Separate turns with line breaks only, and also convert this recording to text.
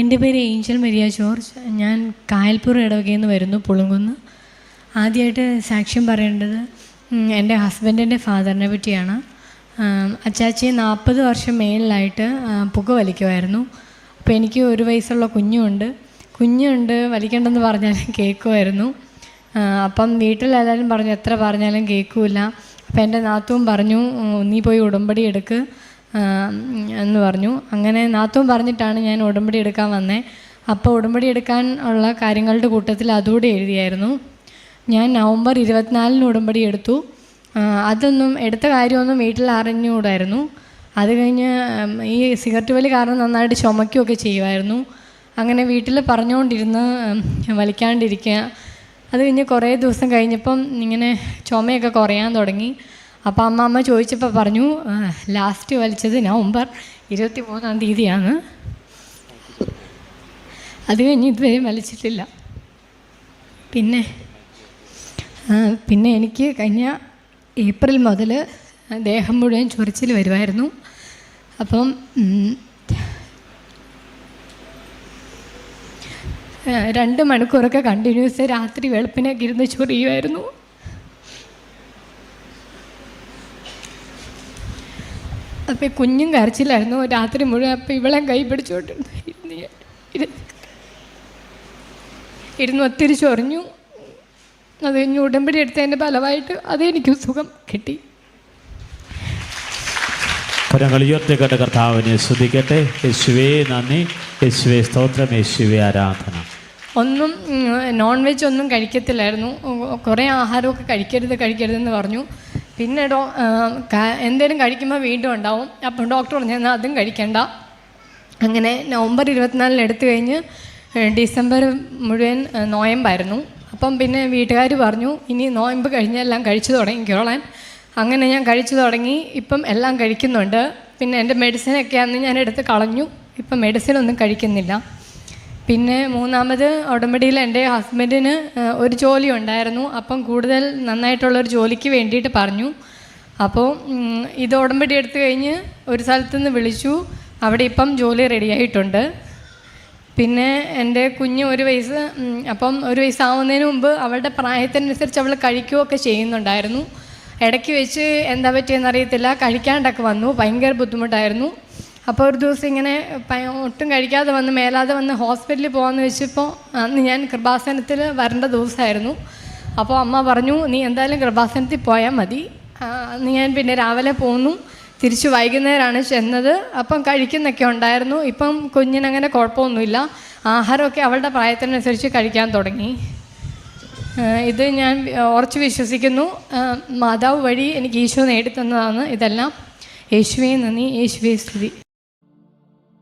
എൻ്റെ പേര് Angel Maria George. ഞാൻ കായൽപ്പുറം ഇടവകയിൽ നിന്ന് വരുന്നു, പുളുങ്കുന്ന്. ആദ്യമായിട്ട് സാക്ഷ്യം പറയേണ്ടത് എൻ്റെ ഹസ്ബൻഡിൻ്റെ ഫാദറിനെ പറ്റിയാണ്. അച്ചാച്ചി 40 വർഷം മേളിലായിട്ട് പുക വലിക്കുമായിരുന്നു. അപ്പോൾ എനിക്ക് 1 വയസ്സുള്ള കുഞ്ഞുണ്ട് വലിക്കണ്ടെന്ന് പറഞ്ഞാലും കേൾക്കുമായിരുന്നു. അപ്പം വീട്ടിലെല്ലാവരും പറഞ്ഞു എത്ര പറഞ്ഞാലും കേൾക്കില്ല. അപ്പം എൻ്റെ നാത്തൂൻ പറഞ്ഞു നീ പോയി ഉടമ്പടി എടുക്ക് എന്ന് പറഞ്ഞു. അങ്ങനെ നാത്തൂൻ പറഞ്ഞിട്ടാണ് ഞാൻ ഉടമ്പടി എടുക്കാൻ വന്നത്. അപ്പോൾ ഉടമ്പടി എടുക്കാൻ ഉള്ള കാര്യങ്ങളുടെ കൂട്ടത്തിൽ അതുകൂടി എഴുതിയായിരുന്നു. ഞാൻ നവംബർ 24 ഉടമ്പടി എടുത്തു. അതൊന്നും എടുത്ത കാര്യമൊന്നും വീട്ടിൽ അറിഞ്ഞുകൂടായിരുന്നു. അത് കഴിഞ്ഞ് ഈ സിഗരറ്റ് വലി കാരണം നന്നായിട്ട് ചുമക്കുകയൊക്കെ ചെയ്യുമായിരുന്നു. അങ്ങനെ വീട്ടിൽ പറഞ്ഞുകൊണ്ടിരുന്ന് വലിക്കാണ്ടിരിക്കുക. അത് കഴിഞ്ഞ് കുറേ ദിവസം കഴിഞ്ഞപ്പം ഇങ്ങനെ ചുമയൊക്കെ കുറയാൻ തുടങ്ങി. അപ്പോൾ അമ്മ ചോദിച്ചപ്പോൾ പറഞ്ഞു ലാസ്റ്റ് വലിച്ചത് നവംബർ 23-ാം തീയതിയാണ്. അത് കഴിഞ്ഞ് ഇതുവരെ വലിച്ചിട്ടില്ല. പിന്നെ എനിക്ക് കഴിഞ്ഞ ഏപ്രിൽ മുതൽ ദേഹം മുഴുവൻ ചൊറിച്ചിൽ വരുമായിരുന്നു. അപ്പം 2 മണിക്കൂറൊക്കെ കണ്ടിന്യൂസ് രാത്രി വെളുപ്പിനൊക്കെ ഇരുന്ന് ചൊറിയുമായിരുന്നു. അപ്പോൾ കുഞ്ഞും കരച്ചിലായിരുന്നു രാത്രി മുഴുവൻ. അപ്പോൾ ഇവളെ കൈ പിടിച്ചോണ്ടിരുന്നു ഒത്തിരി ചൊറിഞ്ഞു. അത് കഴിഞ്ഞ് ഉടമ്പടി എടുത്തതിൻ്റെ ഫലമായിട്ട് അതെനിക്ക് സുഖം കിട്ടി.
കരങ്ങളുയർത്തിക്കട്ടെ, കർത്താവിനെ സ്തുതിക്കട്ടെ. യേശുവേ നന്ദി, യേശുവേ സ്തോത്രം, യേശുവേ ആരാധന.
ഒന്നും നോൺ വെജ് ഒന്നും കഴിക്കത്തില്ലായിരുന്നു. കുറേ ആഹാരമൊക്കെ കഴിക്കരുതെന്ന് പറഞ്ഞു. പിന്നെ എന്തെങ്കിലും കഴിക്കുമ്പോൾ വീണ്ടും ഉണ്ടാവും. അപ്പം ഡോക്ടർ പറഞ്ഞു എന്നാൽ അതും കഴിക്കണ്ട. അങ്ങനെ നവംബർ 24 എടുത്തു കഴിഞ്ഞ് ഡിസംബർ മുഴുവൻ നോയമ്പായിരുന്നു. അപ്പം പിന്നെ വീട്ടുകാർ പറഞ്ഞു ഇനി നോയമ്പ് കഴിഞ്ഞ് എല്ലാം കഴിച്ചു തുടങ്ങിക്കോളാൻ. അങ്ങനെ ഞാൻ കഴിച്ചു തുടങ്ങി. ഇപ്പം എല്ലാം കഴിക്കുന്നുണ്ട്. പിന്നെ എൻ്റെ മെഡിസിനൊക്കെ അന്ന് ഞാൻ എടുത്ത് കളഞ്ഞു. ഇപ്പം മെഡിസിനൊന്നും കഴിക്കുന്നില്ല. പിന്നെ 3ാമത് ഉടമ്പടിയിൽ എൻ്റെ ഹസ്ബൻഡിന് ഒരു ജോലി ഉണ്ടായിരുന്നു. അപ്പം കൂടുതൽ നന്നായിട്ടുള്ളൊരു ജോലിക്ക് വേണ്ടിയിട്ട് പറഞ്ഞു. അപ്പോൾ ഇത് ഉടമ്പടി എടുത്തു കഴിഞ്ഞ് ഒരു സ്ഥലത്തുനിന്ന് വിളിച്ചു. അവിടെ ഇപ്പം ജോലി റെഡിയായിട്ടുണ്ട്. പിന്നെ എൻ്റെ കുഞ്ഞ് 1 വയസ്സ്. അപ്പം 1 വയസ്സാവുന്നതിന് മുമ്പ് അവളുടെ പ്രായത്തിനനുസരിച്ച് അവൾ കഴിക്കുകയൊക്കെ ചെയ്യുന്നുണ്ടായിരുന്നു. ഇടയ്ക്ക് വെച്ച് എന്താ പറ്റിയെന്ന് അറിയത്തില്ല, കഴിക്കാണ്ടൊക്കെ വന്നു. ഭയങ്കര ബുദ്ധിമുട്ടായിരുന്നു. അപ്പോൾ ഒരു ദിവസം ഇങ്ങനെ ഒട്ടും കഴിക്കാതെ വന്ന് മേലാതെ വന്ന് ഹോസ്പിറ്റലിൽ പോകാമെന്ന് വെച്ചപ്പോൾ അന്ന് ഞാൻ കൃപാസനത്തിൽ വരേണ്ട ദിവസമായിരുന്നു. അപ്പോൾ അമ്മ പറഞ്ഞു നീ എന്തായാലും കൃപാസനത്തിൽ പോയാൽ മതി. അന്ന് ഞാൻ പിന്നെ രാവിലെ പോന്നു. തിരിച്ച് വൈകുന്നേരമാണ് ചെന്നത്. അപ്പം കഴിക്കുന്നൊക്കെ ഉണ്ടായിരുന്നു. ഇപ്പം കുഞ്ഞിനങ്ങനെ കുഴപ്പമൊന്നുമില്ല. ആഹാരമൊക്കെ അവളുടെ പ്രായത്തിനനുസരിച്ച് കഴിക്കാൻ തുടങ്ങി. ഇത് ഞാൻ ഉറച്ചു വിശ്വസിക്കുന്നു. മാതാവ് വഴി എനിക്ക് ഈശോ നേടിത്തന്നതാണ് ഇതെല്ലാം. യേശുവേ നന്ദി, യേശുവേ സ്തുതി.